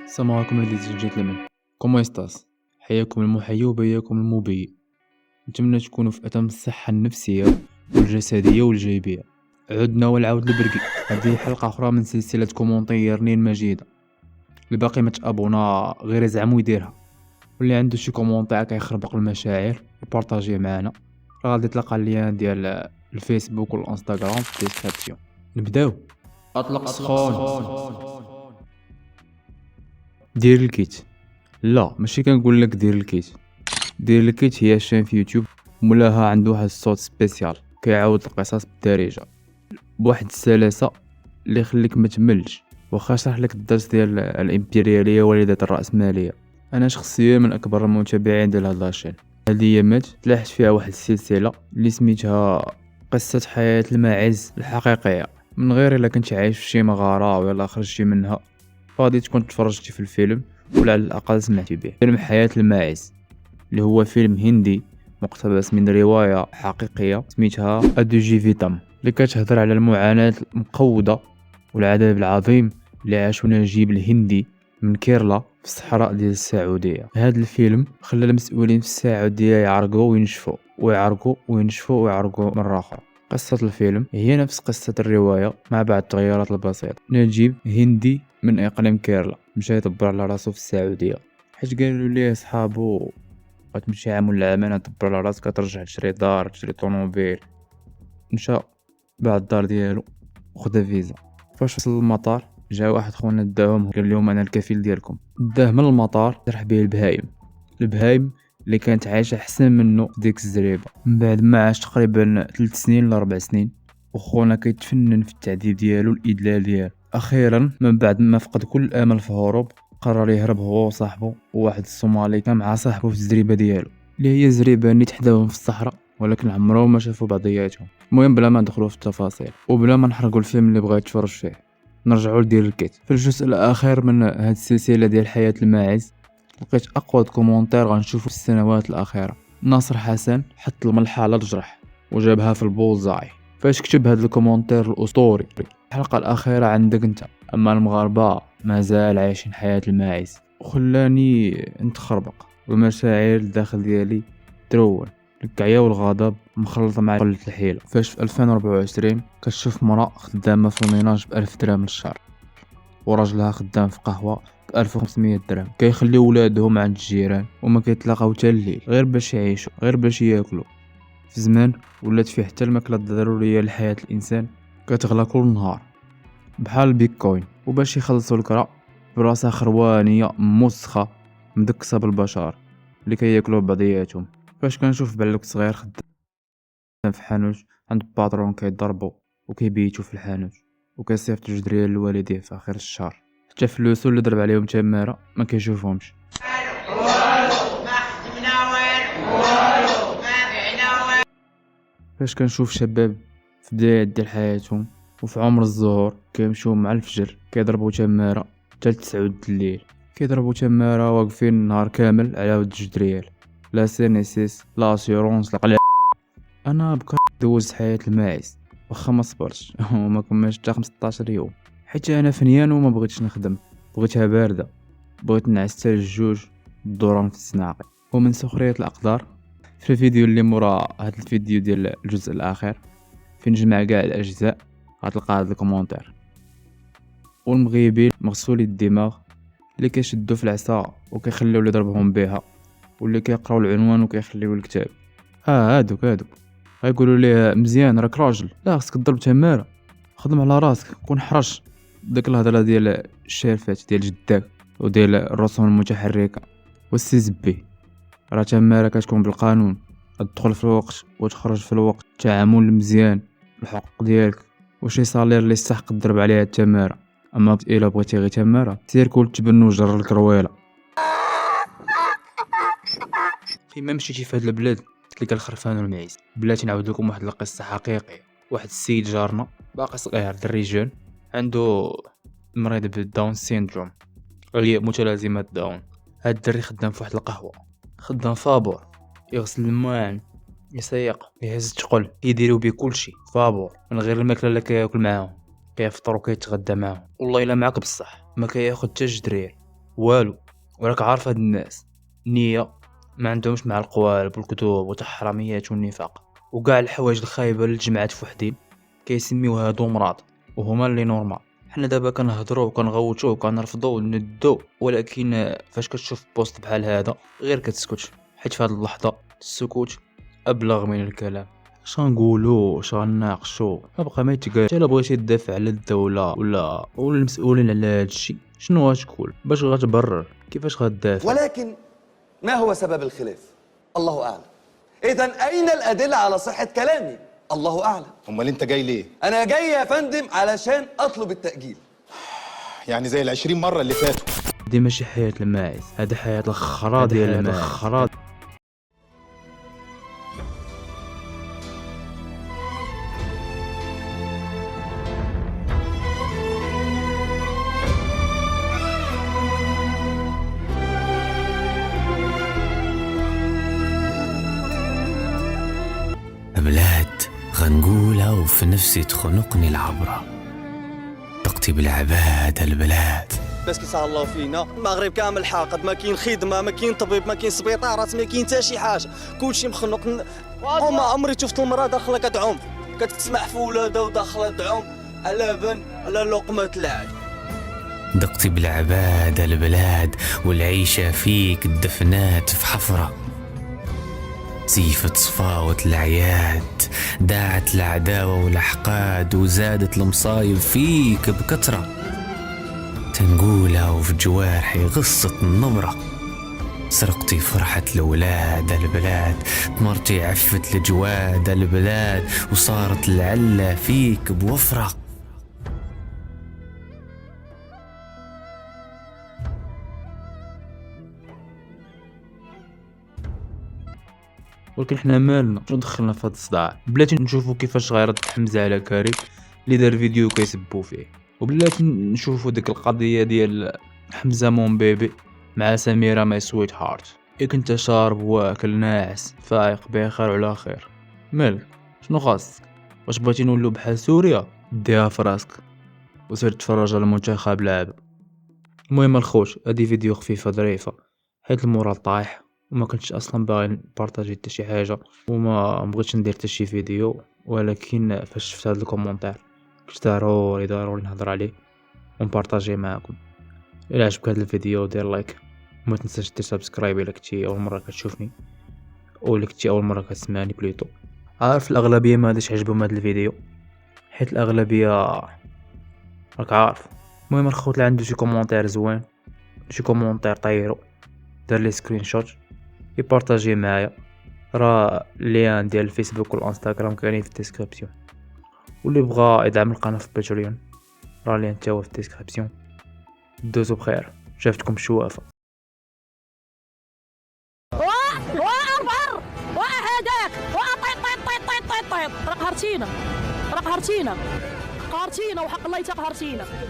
السلام عليكم ladies and gentlemen. كومو استاس؟ حياكم المحيي وبياكم المبيي. نتمنى تكونوا في اتم الصحه النفسيه والجسديه والجيبيه. عدنا والعود البرقي. هذه حلقه اخرى من سلسله كومونتيرنين مجيده. اللي باقي ما تابونا غير يزعم ويديرها، واللي عنده شي كومونتير كيخربق المشاعر يبارطاجيه معنا، راه غادي تلقى اللين ديال الفيسبوك والانستغرام في الديسكريبسيون. نبداو. اطلق سخون. دير الكيت. لا ماشي كنقول لك دير الكيت. دير الكيت هي شين في يوتيوب مولاها عنده واحد الصوت سبيسيال كيعاود القصص بالدارجه بواحد السلاسه اللي يخليك ما تملش، واخا شرح لك الدرس ديال الامبرياليه والده الراسماليه. انا شخصيا من اكبر المتابعين ديال هاد لاشين. هذه ايامات تلاحت فيها واحد السلسله اللي سميتها قصه حياه الماعز الحقيقيه، من غير الا كنت عايش في شي مغاره ولا خرجتي منها فغادي تكون تفرجتي في الفيلم ولا على الاقل سمعتي به. فيلم حياه الماعز اللي هو فيلم هندي مقتبس من روايه حقيقيه سميتها ادو جي فيتام، اللي كتهضر على المعاناه المقوده والعذاب العظيم اللي عاشوا نجيب الهندي من كيرلا في الصحراء ديال السعوديه. هذا الفيلم خلى المسؤولين في السعوديه يعرقوا وينشفوا ويعرقوا وينشفوا ويعرقوا مره اخرى. قصة الفيلم هي نفس قصة الرواية مع بعض التغيرات البسيطة. نجيب هندي من إقليم كيرلا مشى يدبر على راسو في السعودية، حيت قالوا ليه صحابو غتمشي عام ولا عامين تدبر على راسك ترجع تشري دار تشري طوموبيل. مشى باع الدار ديالو وخدا فيزا. فاش وصل للمطار جا واحد خونا داهم قال لهم انا الكفيل ديالكم. داه من المطار شرح به البهايم اللي كانت عايشه احسن منه في ديك الزريبه. من بعد ما عاش تقريبا 3 سنين ولا 4 سنين وخونا كيتفنن في التعذيب ديالو الادلال ديالو. اخيرا من بعد ما فقد كل الامل في الهروب قرر يهرب هو وصاحبه وواحد الصومالي كان مع صاحبه في الزريبه ديالو، اللي هي زريبه نيت حداهم في الصحراء ولكن عمرهم ما شافوا بعضياتهم. المهم بلا ما ندخلوا في التفاصيل وبلا ما نحرقوا الفيلم اللي بغيت تفرج فيه، نرجعوا لدير الكيت. في الجزء الاخير من هذه السلسله ديال حياه الماعز لقيت اقوى كومونتير غنشوفو في السنوات الاخيره. ناصر حسن حط الملحه على الجرح وجابها في البوزاي فاش كتب هذا الكومونتير الاسطوري: الحلقه الاخيره عندك انت، اما المغاربه مازال عايشين حياه الماعز. وخلاني نتخربق والمشاعر الداخل ديالي ترون، الكعية والغضب مخلطة مع قلة الحيلة. فاش في 2024 كتشوف مرأة خدامة في الميناج ب1000 درهم للشهر وراجلها خدام في قهوة ب1500 درهم، كيخليو ولادهم عند الجيران وما كيتلاقاو حتى الليل غير باش يعيشوا غير باش ياكلوا. في زمان ولات فيه حتى الماكلة الضرورية لحياة الإنسان كتغلى كل نهار بحال البيتكوين، وباش يخلصوا الكرا براسها خروانية موسخة مدكسة بالبشر اللي كياكلوا بعضياتهم. فاش كنشوف بعلوك صغير خدام في حانوت عند باترون كيضربو وكيبيتو في الحانوت وكيصيفط جوج دريال لوالديه في اخر الشهر، حتى فلوسو اللي ضرب عليهم تماره ما كيشوفهمش. فاش كنشوف شباب في بداية ديال حياتهم وفي عمر الزهور كيمشيو مع الفجر كيضربوا تماره حتى 9 الليل، كيضربوا تماره واقفين النهار كامل على ود جوج دريال، لا سينيسيس لا اسيرونس لا قلع. انا بقى دوزت حياة الماعز واخا ما صبرتش وما كملش حتى 15 يوم، حيت انا فنيان وما بغيتش نخدم، بغيتها بارده، بغيت نعس حتى للجوج الدوران في السناقي. ومن سخرية الاقدار في الفيديو اللي مورا هاد الفيديو ديال الجزء الاخير فين نجمع كاع الاجزاء غتلقى هاد الكومونتير. والمغيبين مغسولي الدماغ اللي كيشدوا في العصا وكيخليو اللي ضربهم بها، واللي كيقراو العنوان وكيخليو الكتاب. هادوك غيقولوا ليه مزيان راك راجل، لا خصك تضرب تماره، خدم على راسك كون حرش. داك الهضره ديال الشارفات ديال جداك وديال الرسوم المتحركه والسي زبي، راه تماره كتكون بالقانون، تدخل في الوقت وتخرج في الوقت، تعامل مزيان، الحقوق ديالك وشي صالير اللي يستحق تضرب عليها التماره. اما الا بغيتي غير تماره سير كول تبن وجر الكرويله. فيما مشيتي في هاد البلاد تلقى الخرفان والمعيز. بلاتي نعاود لكم واحد القصه حقيقيه. واحد السيد جارنا باقي صغير دري جون عنده مريض بالداون سيندروم اللي متلازمه داون. هاد الدري خدام في واحد القهوه، خدام فابور، يغسل الماعن، يسيق، يهز الثقل، يديروا بيه كلشي فابور من غير الماكله اللي كياكل معاهم، كيفطر وكيتغدى معاهم. والله الا معاك بصح ما كياخذ حتى جدرير والو. وراك عارف هاد الناس نية ما عندهمش مع القوالب والكذوب والحراميات والنفاق وكاع الحوايج الخايبه اللي تجمعات فوحدين، كيسميو هادو مرض وهما اللي نورمال. حنا دابا كنهضروا وكنغوتوا وكنرفضوا وندو، ولكن فاش كتشوف بوست بحال هذا غير كتسكت، حيت في هاد اللحظه السكوت ابلغ من الكلام. اش غنقولوا اش غنناقشوا بقى ما يتقال. الا بغيتي تدافع على الدوله ولا المسؤولين على هذا الشيء، شنو غتقول؟ باش غتبرر؟ كيفاش غتدافع؟ ولكن ما هو سبب الخلاف؟ الله أعلم. إذن أين الأدلة على صحة كلامي؟ الله أعلم. امال انت جاي ليه؟ أنا جاي يا فندم علشان أطلب التأجيل. يعني زي ال20 مرة اللي فاتوا. دي ماشي حياة الماعز، هذه حياة الخرا ديال الماعز. بلاد غنقولها وفي نفسي تخنقني العبرة، طقتي بالعباد البلاد. بس كيسهل الله فينا، المغرب كامل حاقد، ما كاين خدمه، ما كاين طبيب، ما كاين سبيطارات، ما كاين حتى شي حاجه، كلشي مخنق. وما عمري شفت المراه داخله كتعوم، كتسمح في ولادها وداخله تعوم على بن على لقمه العيش. دقتي بالعباد البلاد والعيشه فيك دفنات في حفره، زيفت صفاوة العياد، داعت العداوة والأحقاد، وزادت المصايب فيك بكثرة. تنقولها وفي جوارحي غصة النبرة، سرقتي فرحة الولاد البلاد، تمرتي عفت الجواد البلاد، وصارت العلة فيك بوفرة. ولكن حنا مالنا؟ شنو دخلنا في هذا الصداع؟ بلاتي نشوفوا كيفاش غيرد حمزه على كريم اللي دار فيديو كيسبوا فيه، وبلاتي نشوفوا ديك القضيه ديال حمزه مون بيبي مع سميره ماي سويت هارت. ياك انت شارب واكل ناعس فايق بخير وعلى خير، مالك؟ شنو خاصك؟ واش بغيتي نولو بحال سوريا؟ ديها في راسك وسير تفرج على المنتخب لعبه. المهم الخوت، هادي فيديو خفيفه ظريفه حيت المورال طايح، وما كنتش اصلا باغي نبارطاجي حتى شي حاجه، وما بغيتش ندير حتى شي فيديو. ولكن فاش شفت هذا الكومونتير قلت ضروري نهضر عليه ونبارطاجيه معكم. الا عجبك هذا الفيديو دير لايك، وما تنساش دير سبسكرايب الا كنتي اول مره كتشوفني او الا كنتي اول مره كتسمعني بليتو. عارف الاغلبيه ما غاديش يعجبهم هذا الفيديو حيت الاغلبيه راك عارف. المهم الخوت اللي عنده شي كومونتير زوين، شي كومونتير طيرو، دار لي سكرين شوت يبارطاجيه معايا. راه اللين ديال الفيسبوك والانستغرام كاينين في الديسكريبسيون، واللي بغى يدعم القناه في باتريون راه اللين تا هو في الديسكريبسيون. دوزو بخير، شافتكم شوافه. هداك طيط راك هرتينا وحق الله يتقهرتينا.